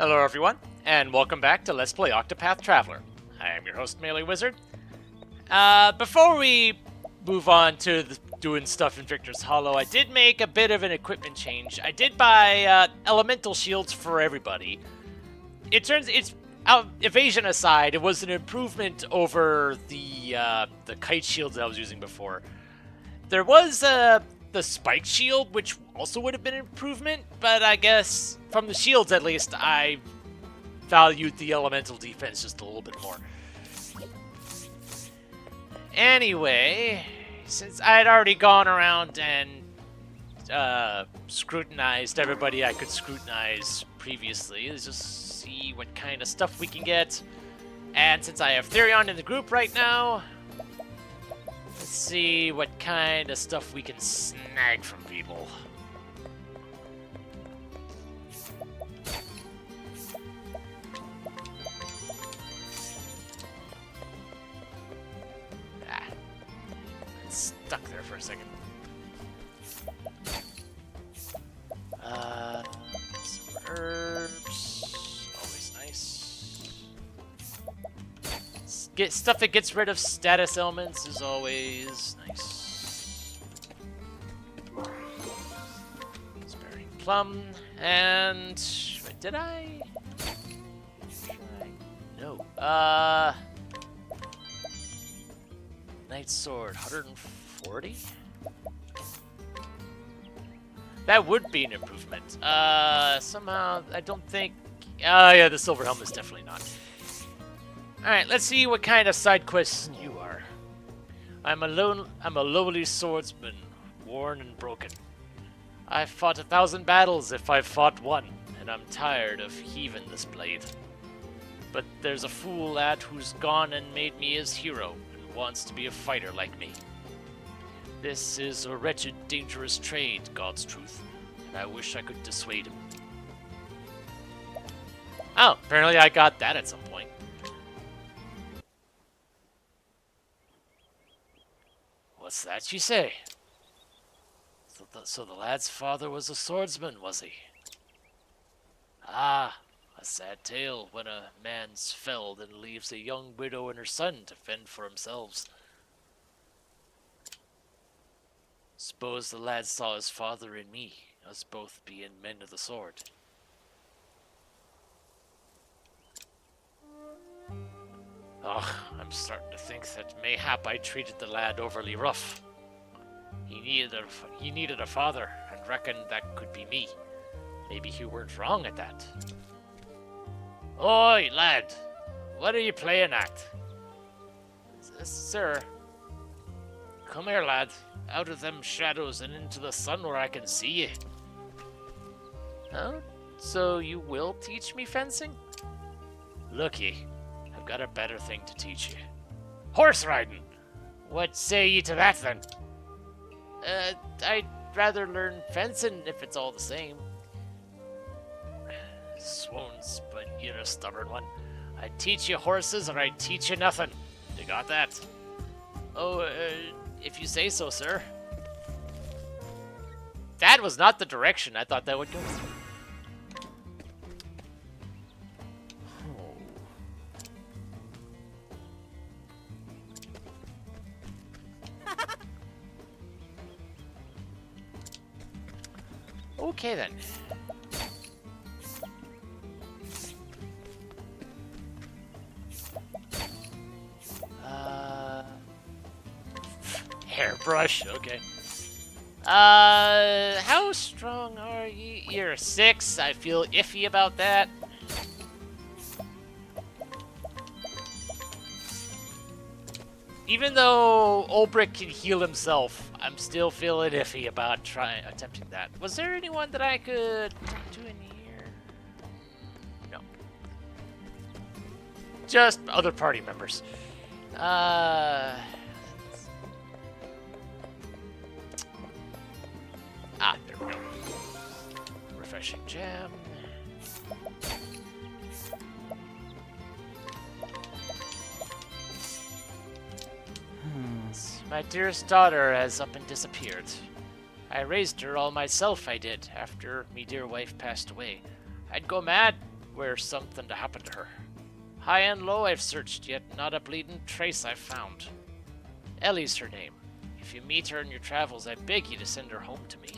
Hello everyone, and welcome back to Let's Play Octopath Traveler. I am your host, Melee Wizard. Before we move on to doing stuff in Victor's Hollow, I did make a bit of an equipment change. I did buy elemental shields for everybody. Evasion aside, it was an improvement over the kite shields I was using before. There was the spike shield, which also would have been an improvement, but I guess from the shields at least, I valued the elemental defense just a little bit more. Anyway, since I had already gone around and scrutinized everybody I could scrutinize previously, let's just see what kind of stuff we can get. And since I have Therion in the group right now, let's see what kind of stuff we can snag from people. Stuck there for a second. Some herbs. Always nice. Get stuff that gets rid of status elements is always nice. Sparing plum. And did I? No. Knight's sword, 140? That would be an improvement. Somehow, I don't think... yeah, the silver helmet is definitely not. Alright, let's see what kind of side quests you are. I'm a lowly swordsman, worn and broken. I've fought 1,000 battles if I've fought one, and I'm tired of heaving this blade. But there's a fool lad who's gone and made me his hero, and wants to be a fighter like me. This is a wretched, dangerous trade, God's truth, and I wish I could dissuade him. Oh, apparently I got that at some point. What's that you say? So the lad's father was a swordsman, was he? Ah, a sad tale when a man's felled and leaves a young widow and her son to fend for themselves. Suppose the lad saw his father in me, us both being men of the sword. Ugh, I'm starting to think that mayhap I treated the lad overly rough. He needed a father, and reckoned that could be me. Maybe he weren't wrong at that. Oi, lad! What are you playing at? Sir. Come here, lad. Out of them shadows and into the sun where I can see you. Oh? So you will teach me fencing? Looky, I've got a better thing to teach you. Horse riding! What say ye to that, then? I'd rather learn fencing if it's all the same. Swoons, but you're a stubborn one. I'd teach you horses or I'd teach you nothing. You got that? Oh, if you say so, sir. That was not the direction I thought that would go. Okay then. Hairbrush, okay. How strong are you? You're a 6. I feel iffy about that. Even though Ulbrich can heal himself, I'm still feeling iffy about attempting that. Was there anyone that I could talk to in here? No. Just other party members. There we go. Refreshing jam. My dearest daughter has up and disappeared. I raised her all myself, I did, after me dear wife passed away. I'd go mad where something happened to her. High and low I've searched, yet not a bleeding trace I've found. Ellie's her name. If you meet her in your travels, I beg you to send her home to me.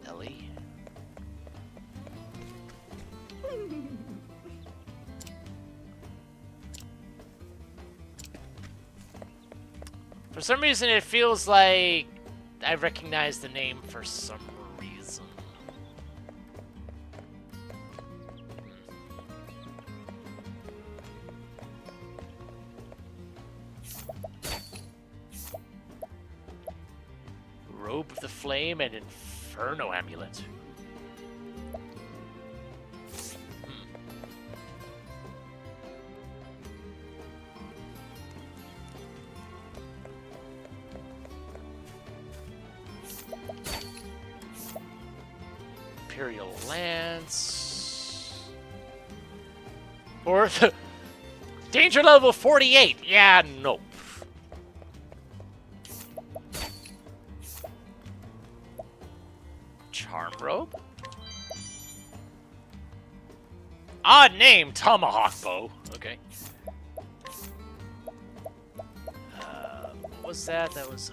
Ellie? For some reason, it feels like I recognize the name for some reason. Robe of the Flame and Inferno Amulet. Imperial Lance. Or the danger level 48. Yeah, nope. Charm Robe? Odd name, Tomahawk Bow. Okay. What was that? That was,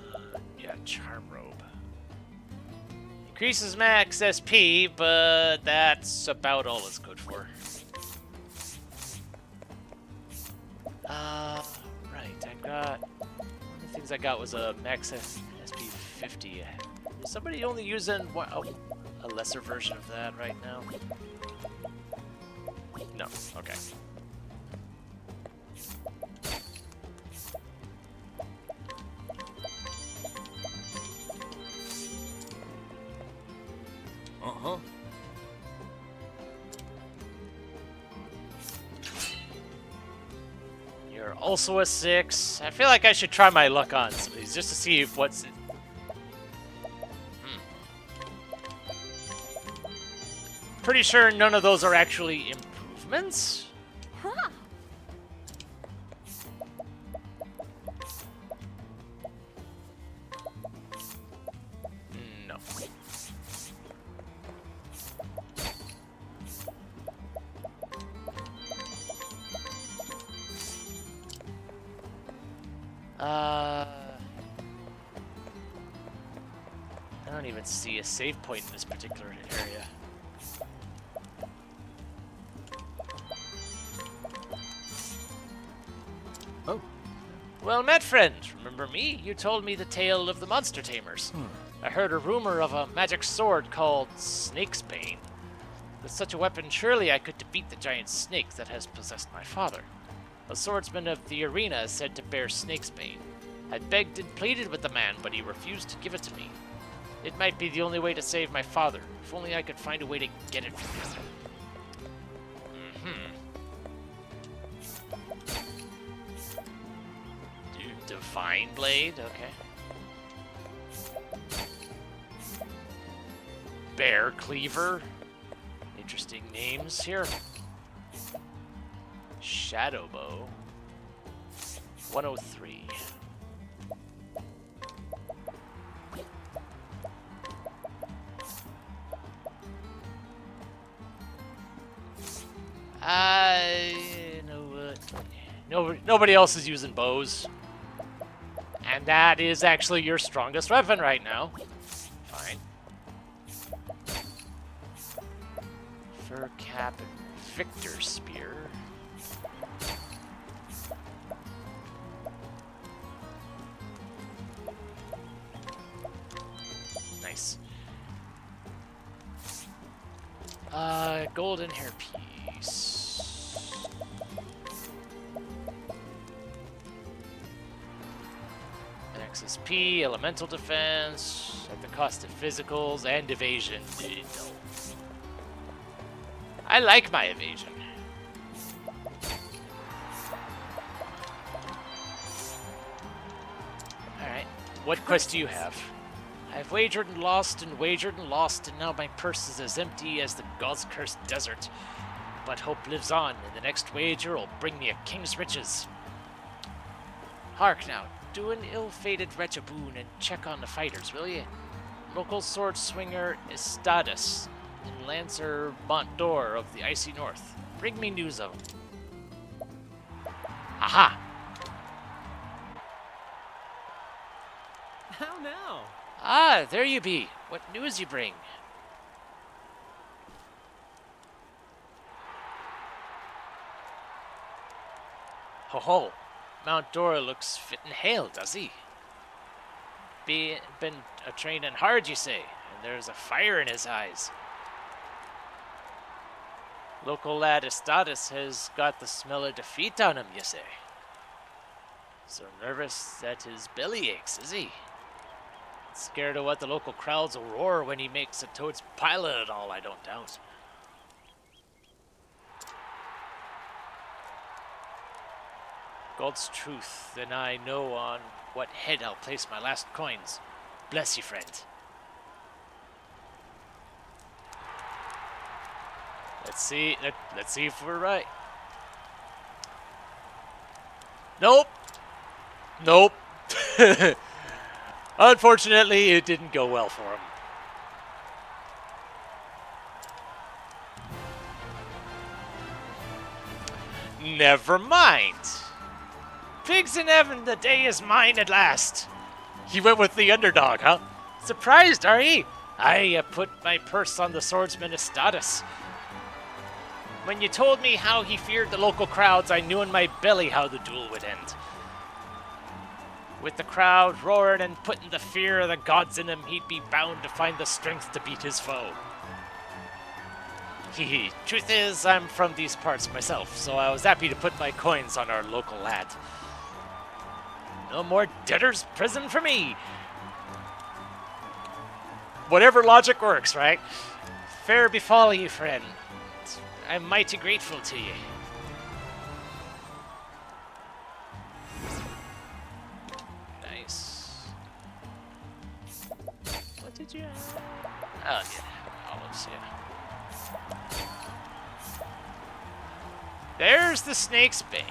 yeah, Charm Robe. Increases max SP, but that's about all it's good for. Right, I got... One of the things I got was a max SP 50. Is somebody only using a lesser version of that right now? No, okay. Uh-huh. You're also a 6. I feel like I should try my luck on some of these just to see what's... Pretty sure none of those are actually improvements. Huh. No. I don't even see a save point in this particular area. Oh. Well met, friend. Remember me? You told me the tale of the monster tamers. I heard a rumor of a magic sword called Snake's Bane. With such a weapon, surely I could defeat the giant snake that has possessed my father. A swordsman of the arena is said to bear Snake's Bane. I begged and pleaded with the man, but he refused to give it to me. It might be the only way to save my father. If only I could find a way to get it from him. Divine Blade, okay. Bear Cleaver. Interesting names here. Shadow Bow. 103. Nobody else is using bows. And that is actually your strongest weapon right now. Fine. Fur Cap and Victor Spear. Nice. Golden hairpiece. XSP, elemental defense, at the cost of physicals and evasion. No. I like my evasion. Alright, what quest do you have? I've wagered and lost, and now my purse is as empty as the God's cursed desert. But hope lives on, and the next wager will bring me a king's riches. Hark now, do an ill-fated wretch a boon and check on the fighters, will ye? Local sword swinger Estadus and Lancer Montdor of the Icy North. Bring me news of him. Aha! How now? Ah, there you be. What news you bring? Ho ho! Mount Dora looks fit and hale, does he? Been a training hard, you say, and there's a fire in his eyes. Local lad Estatus has got the smell of defeat on him, you say. So nervous that his belly aches, is he? Scared of what the local crowds will roar when he makes a toad's pilot and all, I don't doubt. God's truth, then I know on what head I'll place my last coins. Bless you, friend. Let's see if we're right. Nope. Nope. Unfortunately, it didn't go well for him. Never mind. Pigs in heaven, the day is mine at last. He went with the underdog, huh? Surprised, are ye? I put my purse on the swordsman Estatus. When you told me how he feared the local crowds, I knew in my belly how the duel would end. With the crowd roaring and putting the fear of the gods in him, he'd be bound to find the strength to beat his foe. Hee. Truth is, I'm from these parts myself, so I was happy to put my coins on our local lad. No more debtor's prison for me. Whatever logic works, right? Fair befall you, friend. I'm mighty grateful to you. Nice. What did you have? Oh, yeah. Olives, yeah. There's the snake's bane.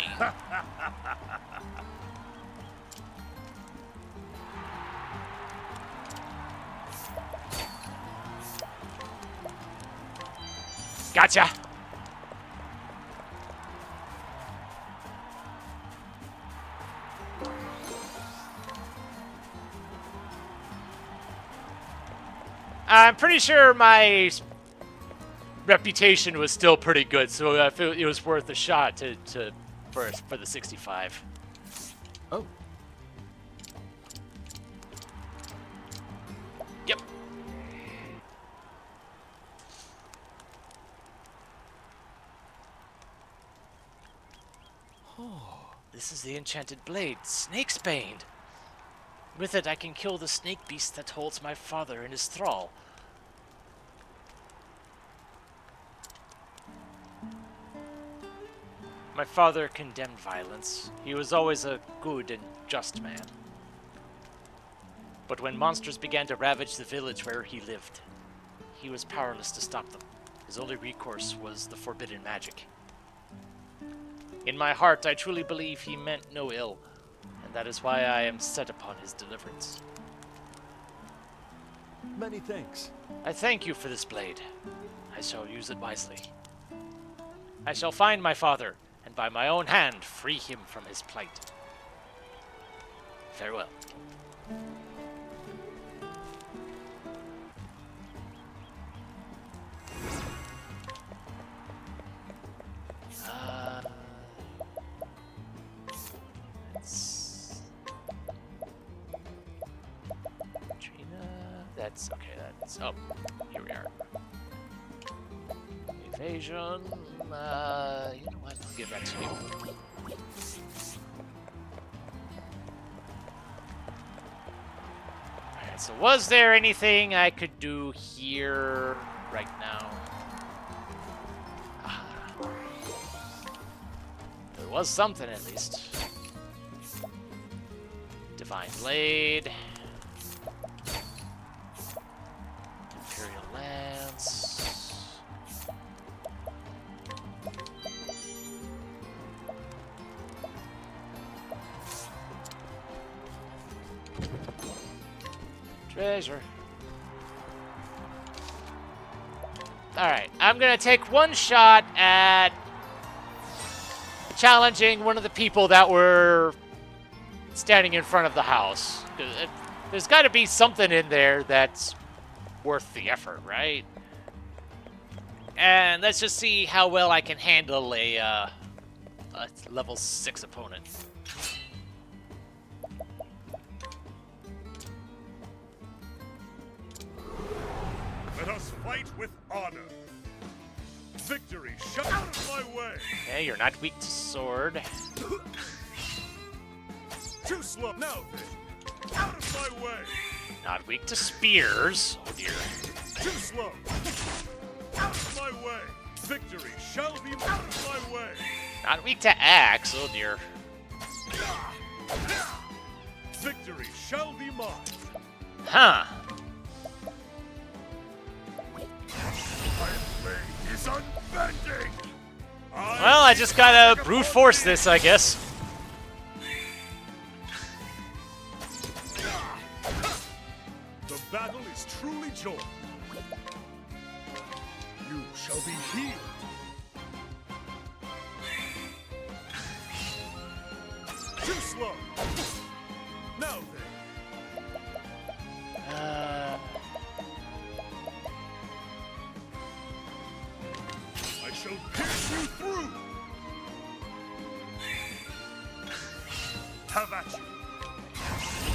Gotcha! I'm pretty sure my reputation was still pretty good, so I feel it was worth a shot for the 65. Oh. Yep. Oh, this is the enchanted blade, Snake's Bane. With it, I can kill the snake beast that holds my father in his thrall. My father condemned violence. He was always a good and just man. But when monsters began to ravage the village where he lived, he was powerless to stop them. His only recourse was the forbidden magic. In my heart, I truly believe he meant no ill, and that is why I am set upon his deliverance. Many thanks. I thank you for this blade. I shall use it wisely. I shall find my father, and by my own hand free him from his plight. Farewell. That's okay. That's here we are. Evasion. You know what? I'll give that to you. Alright, so was there anything I could do here right now? There was something at least. Divine Blade. Imperial Lance. Treasure. Alright, I'm gonna take one shot at challenging one of the people that were standing in front of the house. There's got to be something in there that's worth the effort, right? And let's just see how well I can handle a level 6 opponent. Let us fight with honor. Victory shut out of my way. Okay, you're not weak to sword. Too slow. Now then, out of my way. Not weak to spears. Oh dear. Too slow. Out of my way. Victory shall be out of my way. Not weak to axe. Oh dear. Victory shall be mine. Huh. My blade is unbending. Well, I just gotta brute force this, I guess. The battle is truly joy. You shall be healed. Too slow. Now then. I shall pierce you through. Have at you.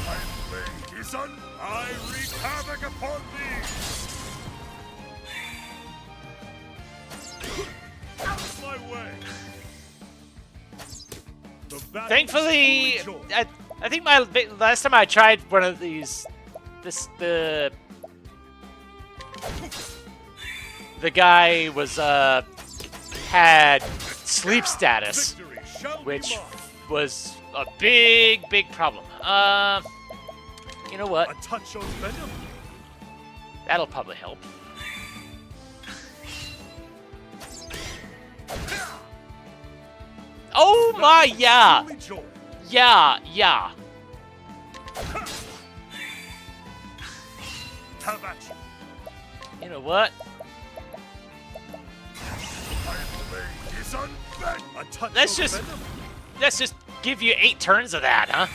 My blade is I wreak havoc upon thee. Out of my way. The battle Thankfully, is truly joy. I think my last time I tried one of these, the guy was had sleep status, Victory shall be which mine. was a big problem. You know what? A touch of venom. That'll probably help. Oh my, yeah, Truly joy. yeah. Have at you. You know what? My blade is unbent. A touch Let's of just- venom. Let's just give you 8 turns of that, huh?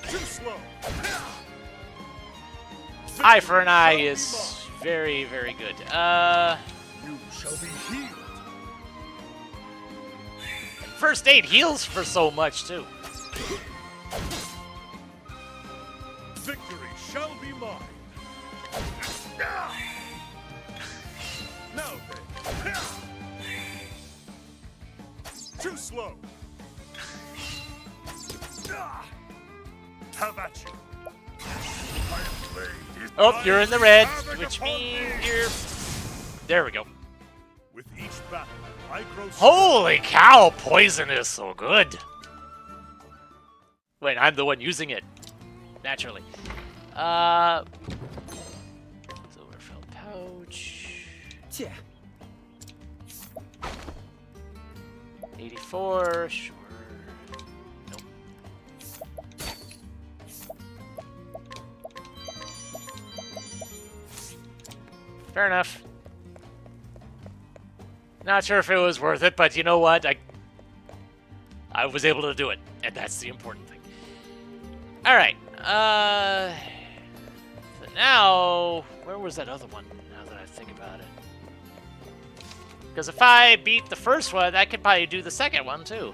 Too slow. Eye for an eye Victory shall is be very good. mine. You shall be healed. First aid heals for so much too. Victory shall be mine. Now then. Too slow. Have at you. My blade is Oh, you're in the red, havoc which upon means thee. you're... There we go. With each battle, I grow Holy cow, poison is so good. Wait, I'm the one using it. Naturally. Silverfell pouch. Yeah. 84, sure. Nope. Fair enough. Not sure if it was worth it, but you know what? I was able to do it, and that's the important thing. All right. So now, where was that other one? Now that I think about it, because if I beat the first one, I could probably do the second one too.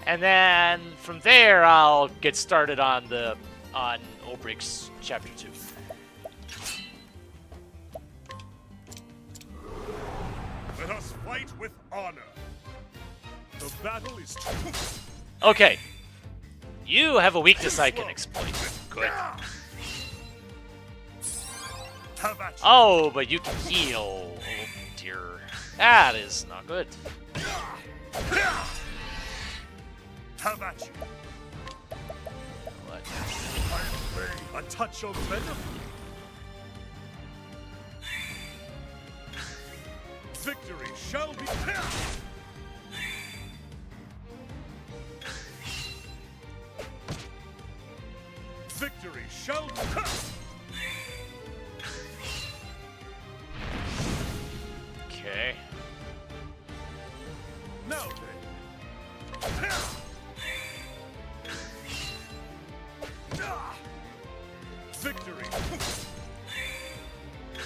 And then from there, I'll get started on Obrig's Chapter 2. Let us fight with honor. The battle is true. Okay. You have a weakness I can exploit. Good. Have at you. Oh, but you can heal. Oh dear. That is not good. Have at you. What? My blade. A touch of venom. Victory shall be. Victory shall be. Okay. Now then. Victory.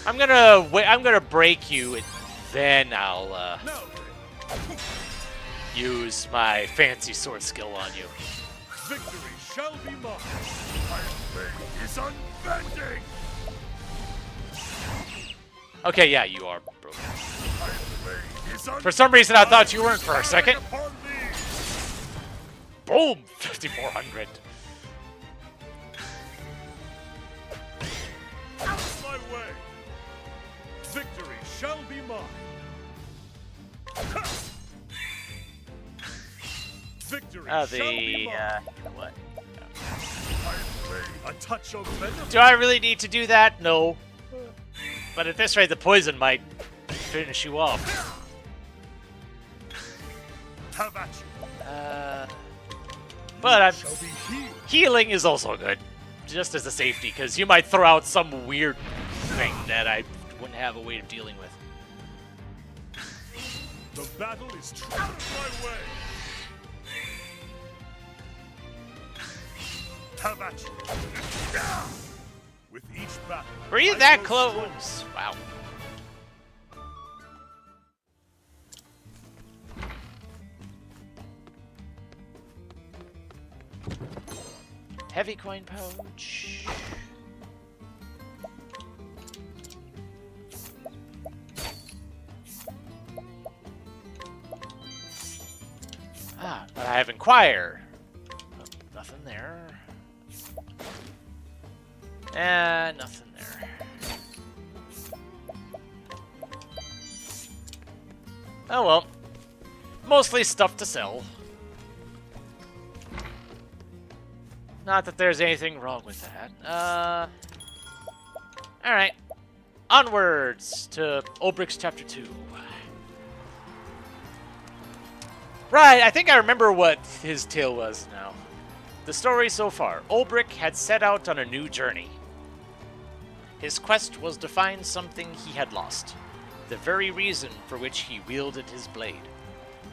I'm gonna wait. I'm gonna break you, and then I'll Now then. use my fancy sword skill on you. Victory shall be mine. My blade is unbending. Okay, yeah, you are broken. My blade is For some reason, I thought you weren't for a second. upon thee. Boom! 5,400. Out of my way. Victory shall be mine. Victory shall be mine. What? My blade, a touch of venom. Do I really need to do that? No. But at this rate, the poison might finish you off. Have at you. But I'm, Shall be healed. healing is also good, just as a safety, because you might throw out some weird thing that I wouldn't have a way of dealing with. The battle is out of my way. Have at you. With each battle. Were you I that grow close? Wow. Heavy coin pouch. Ah, but I have Inquire. Oh, nothing there. And nothing there. Oh well. Mostly stuff to sell. Not that there's anything wrong with that. Alright. Onwards to Ulbricht's Chapter 2. Right, I think I remember what his tale was now. The story so far. Ulbricht had set out on a new journey. His quest was to find something he had lost. The very reason for which he wielded his blade.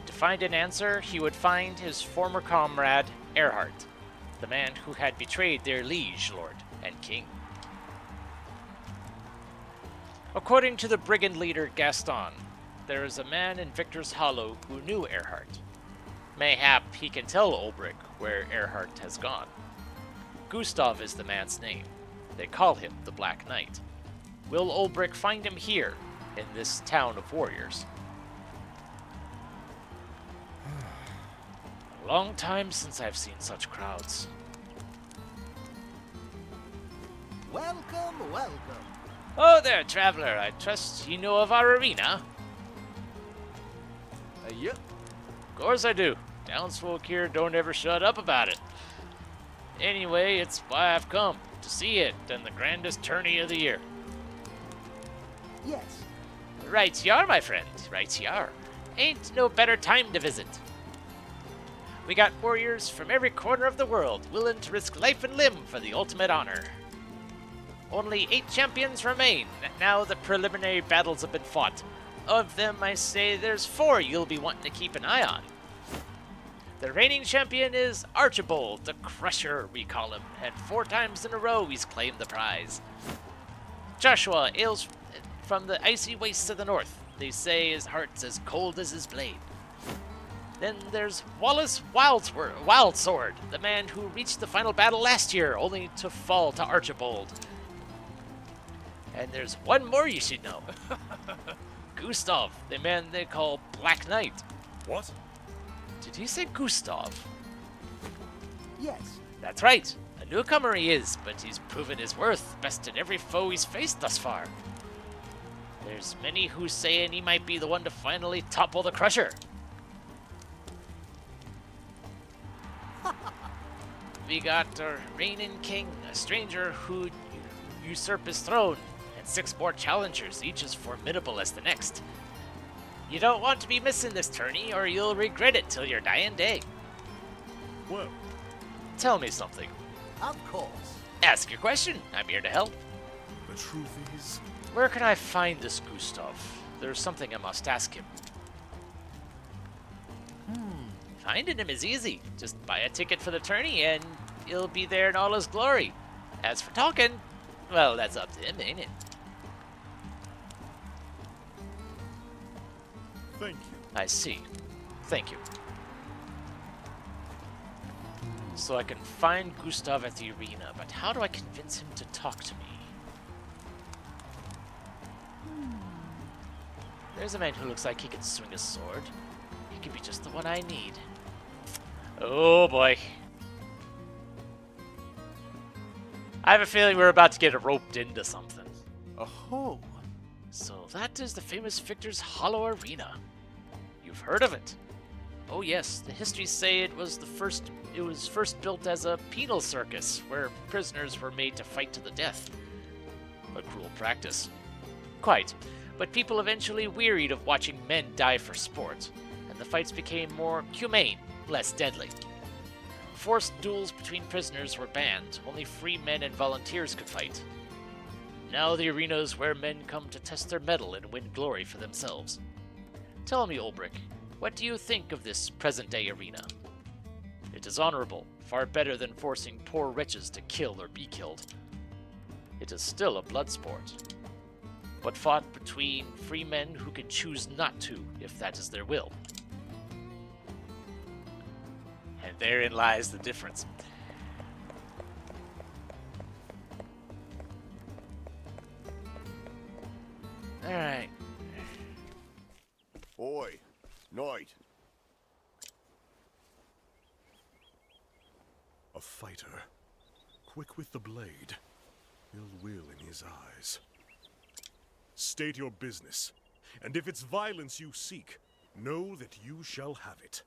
To find an answer, he would find his former comrade, Erhard, the man who had betrayed their liege lord and king. According to the brigand leader Gaston, there is a man in Victor's Hollow who knew Erhard. Mayhap he can tell Ulbricht where Erhard has gone. Gustav is the man's name. They call him the Black Knight. Will Ulbricht find him here, in this town of warriors? A long time since I've seen such crowds. Welcome, welcome. Oh there, traveler. I trust you know of our arena. Yep. Of course I do. Townsfolk here don't ever shut up about it. Anyway, it's why I've come, to see it, and the grandest tourney of the year. Yes. Right you are, my friend, right you are. Ain't no better time to visit. We got warriors from every corner of the world, willing to risk life and limb for the ultimate honor. Only 8 champions remain, now the preliminary battles have been fought. Of them, I say there's 4 you'll be wanting to keep an eye on. The reigning champion is Archibald, the Crusher, we call him, and 4 times in a row he's claimed the prize. Joshua hails from the icy wastes of the north. They say his heart's as cold as his blade. Then there's Wallace Wildsword, the man who reached the final battle last year, only to fall to Archibald. And there's one more you should know. Gustav, the man they call Black Knight. What? Did he say Gustav? Yes. That's right. A newcomer he is, but he's proven his worth, bested every foe he's faced thus far. There's many who say he might be the one to finally topple the Crusher. We got our reigning king, a stranger who usurp his throne, and 6 more challengers, each as formidable as the next. You don't want to be missing this tourney, or you'll regret it till your dying day. Well, Tell me something. Of course. Ask your question. I'm here to help. The truth is, Where can I find this Gustav? There's something I must ask him. Finding him is easy. Just buy a ticket for the tourney and he'll be there in all his glory. As for talking, well, that's up to him, ain't it? thank you. I see. Thank you. So I can find Gustav at the arena, but how do I convince him to talk to me? There's a man who looks like he can swing a sword. He could be just the one I need. Oh boy. I have a feeling we're about to get roped into something. Oh, So that is the famous Victor's Hollow Arena. You've heard of it? Oh yes, the histories say it was first built as a penal circus where prisoners were made to fight to the death. A cruel practice. Quite, but people eventually wearied of watching men die for sport, and the fights became more humane, less deadly. Forced duels between prisoners were banned, only free men and volunteers could fight. Now the arena is where men come to test their mettle and win glory for themselves. Tell me, Ulbrich, what do you think of this present-day arena? It is honorable, far better than forcing poor wretches to kill or be killed. It is still a blood sport, but fought between free men who can choose not to, if that is their will. And therein lies the difference. Alright. Oi, Knight. A fighter, quick with the blade, ill will in his eyes. State your business, and if it's violence you seek, know that you shall have it.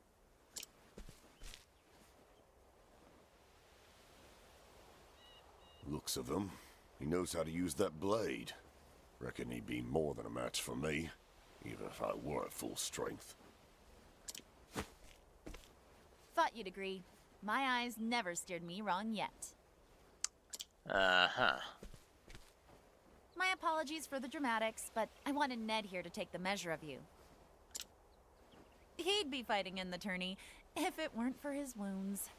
Looks of him. He knows how to use that blade. Reckon he'd be more than a match for me, even if I were at full strength. Thought you'd agree. My eyes never steered me wrong yet. Uh-huh. My apologies for the dramatics, but I wanted Ned here to take the measure of you. He'd be fighting in the tourney if it weren't for his wounds.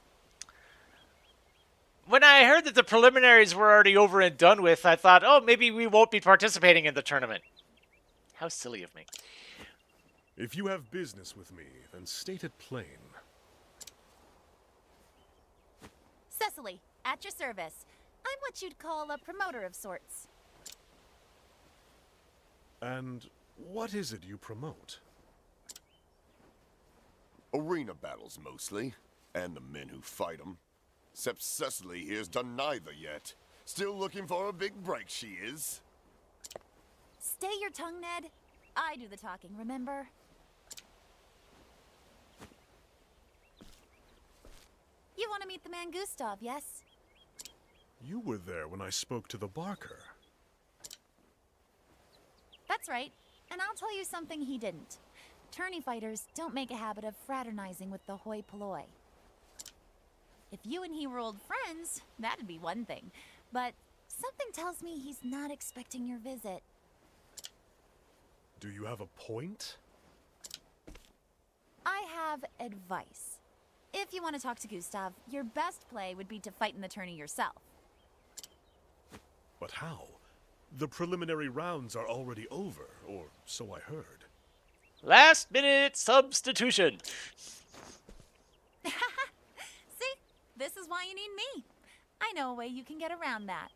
When I heard that the preliminaries were already over and done with, I thought, oh, maybe we won't be participating in the tournament. How silly of me. If you have business with me, then state it plain. Cecily, at your service. I'm what you'd call a promoter of sorts. And what is it you promote? Arena battles, mostly. And the men who fight them. Except Cecily here's done neither yet. Still looking for a big break, she is. Stay your tongue, Ned. I do the talking, remember? You want to meet the man Gustav, yes? You were there when I spoke to the Barker. That's right. And I'll tell you something he didn't. Tourney fighters don't make a habit of fraternizing with the hoi polloi. If you and he were old friends, that'd be one thing. But something tells me he's not expecting your visit. Do you have a point? I have advice. If you want to talk to Gustav, your best play would be to fight in the tourney yourself. But how? The preliminary rounds are already over, or so I heard. Last minute substitution. See? This is why you need me. I know a way you can get around that.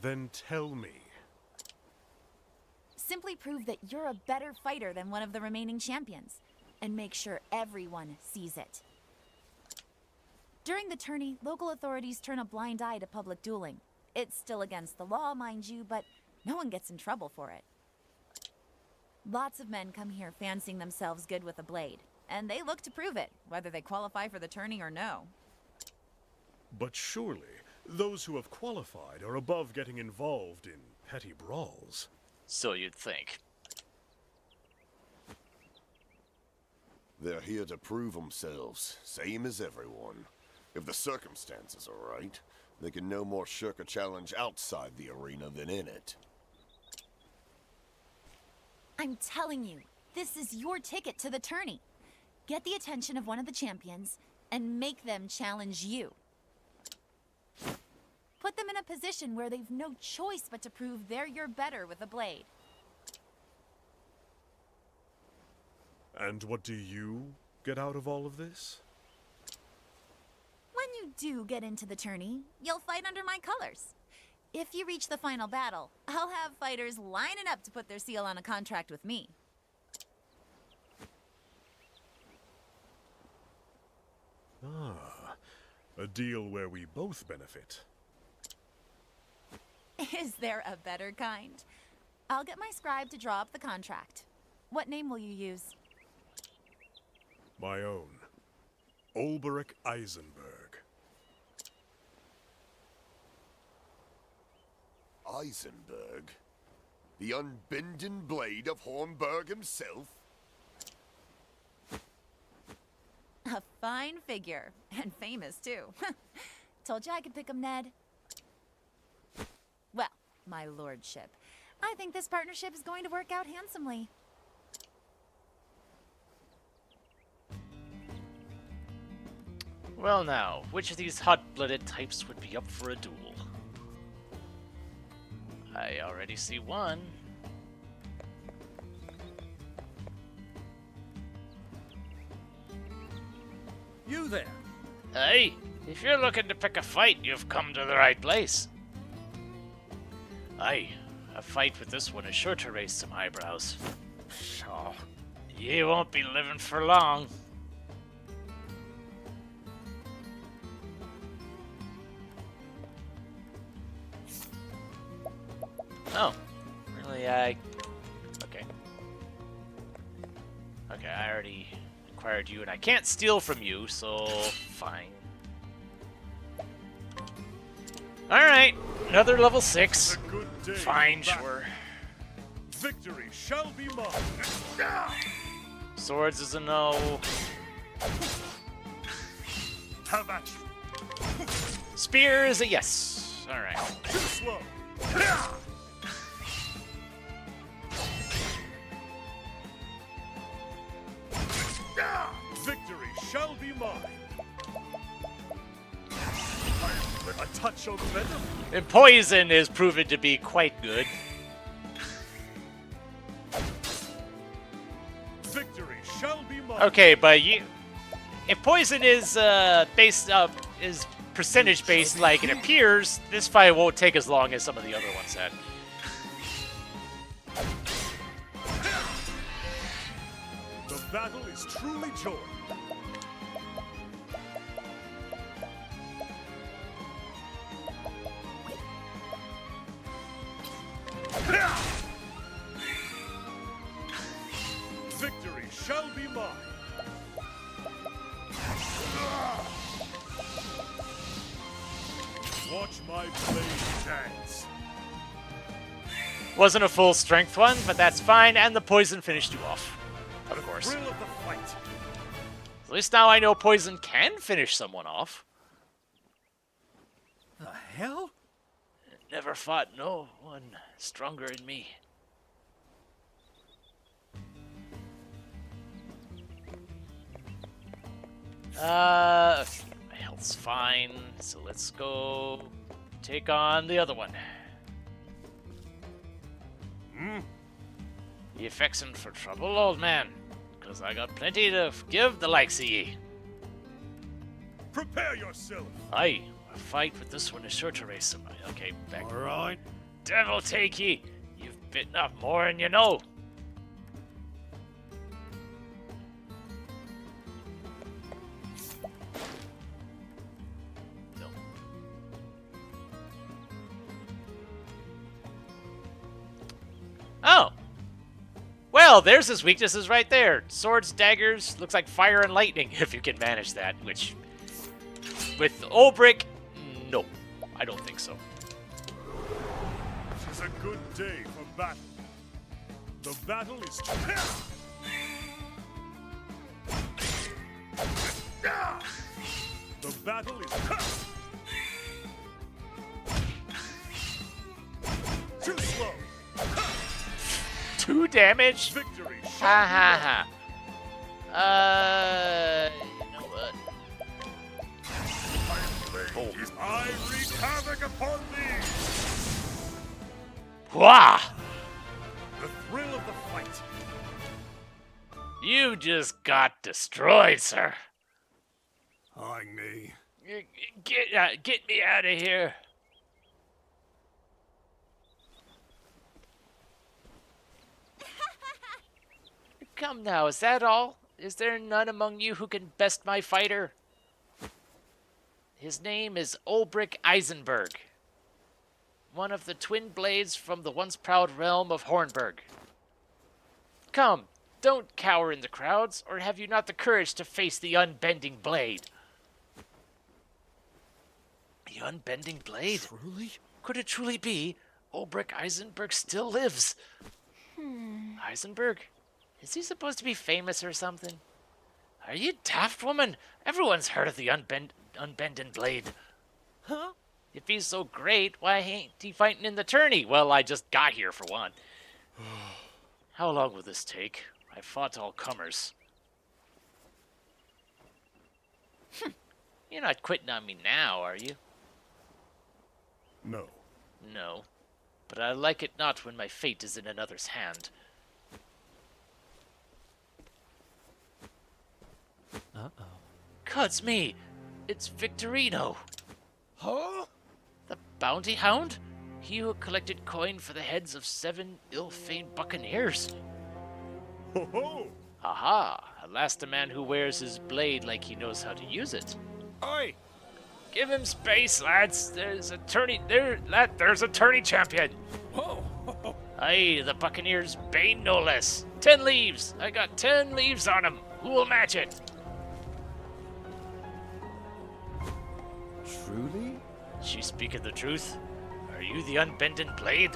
Then tell me. Simply prove that you're a better fighter than one of the remaining champions, and make sure everyone sees it. During the tourney, local authorities turn a blind eye to public dueling. It's still against the law, mind you, but no one gets in trouble for it. Lots of men come here fancying themselves good with a blade, and they look to prove it, whether they qualify for the tourney or no. But surely, those who have qualified are above getting involved in petty brawls. So you'd think. They're here to prove themselves, same as everyone. If the circumstances are right, They can no more shirk a challenge outside the arena than in it. I'm telling you, this is your ticket to the tourney. Get the attention of one of the champions and make them challenge you. Put them in a position where they've no choice but to prove they're your better with a blade. And what do you get out of all of this? When you do get into the tourney, you'll fight under my colors. If you reach the final battle, I'll have fighters lining up to put their seal on a contract with me. Ah, a deal where we both benefit. Is there a better kind? I'll get my scribe to draw up the contract. What name will you use? My own. Ulberich Eisenberg. Eisenberg? The unbending blade of Hornburg himself? A fine figure, and famous too. Told you I could pick him, Ned. Well, my lordship, I think this partnership is going to work out handsomely. Well now, which of these hot-blooded types would be up for a duel? I already see one. You there? Hey, if you're looking to pick a fight, you've come to the right place. Aye, a fight with this one is sure to raise some eyebrows. Pshaw. You won't be living for long. Oh, really? Okay. Okay, I already acquired you, and I can't steal from you, so fine. Alright, another level 6. A good day. Fine, for battle. sure. Victory shall be mine. Swords is a no. Have at you. Spear is a yes. Alright. Too slow. Victory shall be mine. A touch of venom. And poison is proven to be quite good. Victory shall be mine. Okay, but if poison is based is percentage based like it appears, this fight won't take as long as some of the other ones had. The battle is truly joined. Victory shall be mine. Watch my blade dance. Wasn't a full strength one, but that's fine, and the poison finished you off. Of course. Thrill of the fight. At least now I know poison can finish someone off. The hell? Never fought no one stronger than me. My health's fine, so let's go take on the other one. You fixin' for trouble, old man? 'Cause I got plenty to give the likes of ye. Prepare yourself. Aye, a fight with this one is sure to raise some. Okay, back. All right. Devil take ye! You've bitten off more than you know. No. Oh! Well, there's his weaknesses right there. Swords, daggers, looks like fire and lightning, if you can manage that, which... With Ulberich, no. I don't think so. It's a good day for battle. The battle is The battle is Too slow. 2 damage? Victory. Ha ha ha. You know what? I wreak havoc upon thee. Wah! The thrill of the fight. You just got destroyed, sir. Eyeing me. Get me out of here. Come now, is that all? Is there none among you who can best my fighter? His name is Ulbrich Eisenberg, one of the twin blades from the once proud realm of Hornburg. Come, don't cower in the crowds, or have you not the courage to face the unbending blade? The unbending blade? Truly? Could it truly be? Ulbrich Eisenberg still lives. Eisenberg? Is he supposed to be famous or something? Are you daft, woman? Everyone's heard of the unbending blade. Huh? If he's so great, why ain't he fighting in the tourney? Well, I just got here for one. How long will this take? I fought all comers. You're not quitting on me now, are you? No. No. But I like it not when my fate is in another's hand. Uh-oh. Cuts me! It's Victorino! Huh? The bounty hound? He who collected coin for the heads of 7 ill-famed buccaneers. Ho ho! Aha! At last a man who wears his blade like he knows how to use it. Oi! Give him space, lads! There's a tourney there's a tourney champion! Whoa! Aye, the Buccaneers' bane no less. 10 leaves! I got 10 leaves on him! Who will match it? Truly? She speaketh the truth. Are you the unbending blade?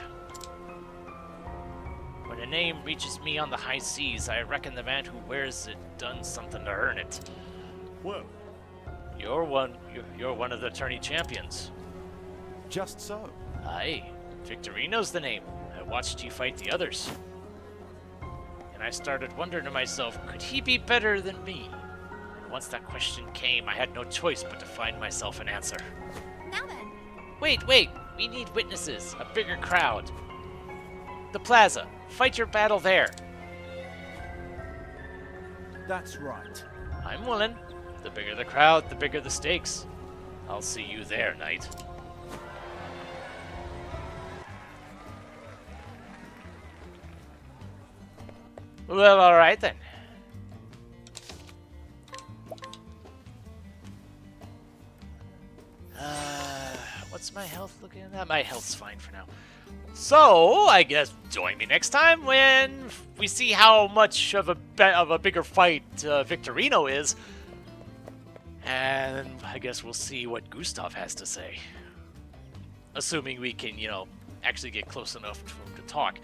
When a name reaches me on the high seas, I reckon the man who wears it done something to earn it. Well, You're one of the tourney champions. Just so. Aye, Victorino's the name. I watched you fight the others. And I started wondering to myself, could he be better than me? And once that question came, I had no choice but to find myself an answer. Now then, Wait, we need witnesses, a bigger crowd. The plaza, fight your battle there. That's right. I'm willing. The bigger the crowd, the bigger the stakes. I'll see you there, knight. Well, alright then. What's my health looking at? My health's fine for now. So, I guess join me next time when we see how much of a bigger fight Victorino is. And I guess we'll see what Gustav has to say. Assuming we can, actually get close enough for him to talk.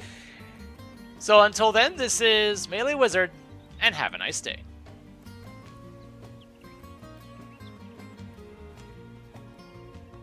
So until then, this is Melee Wizard, and have a nice day.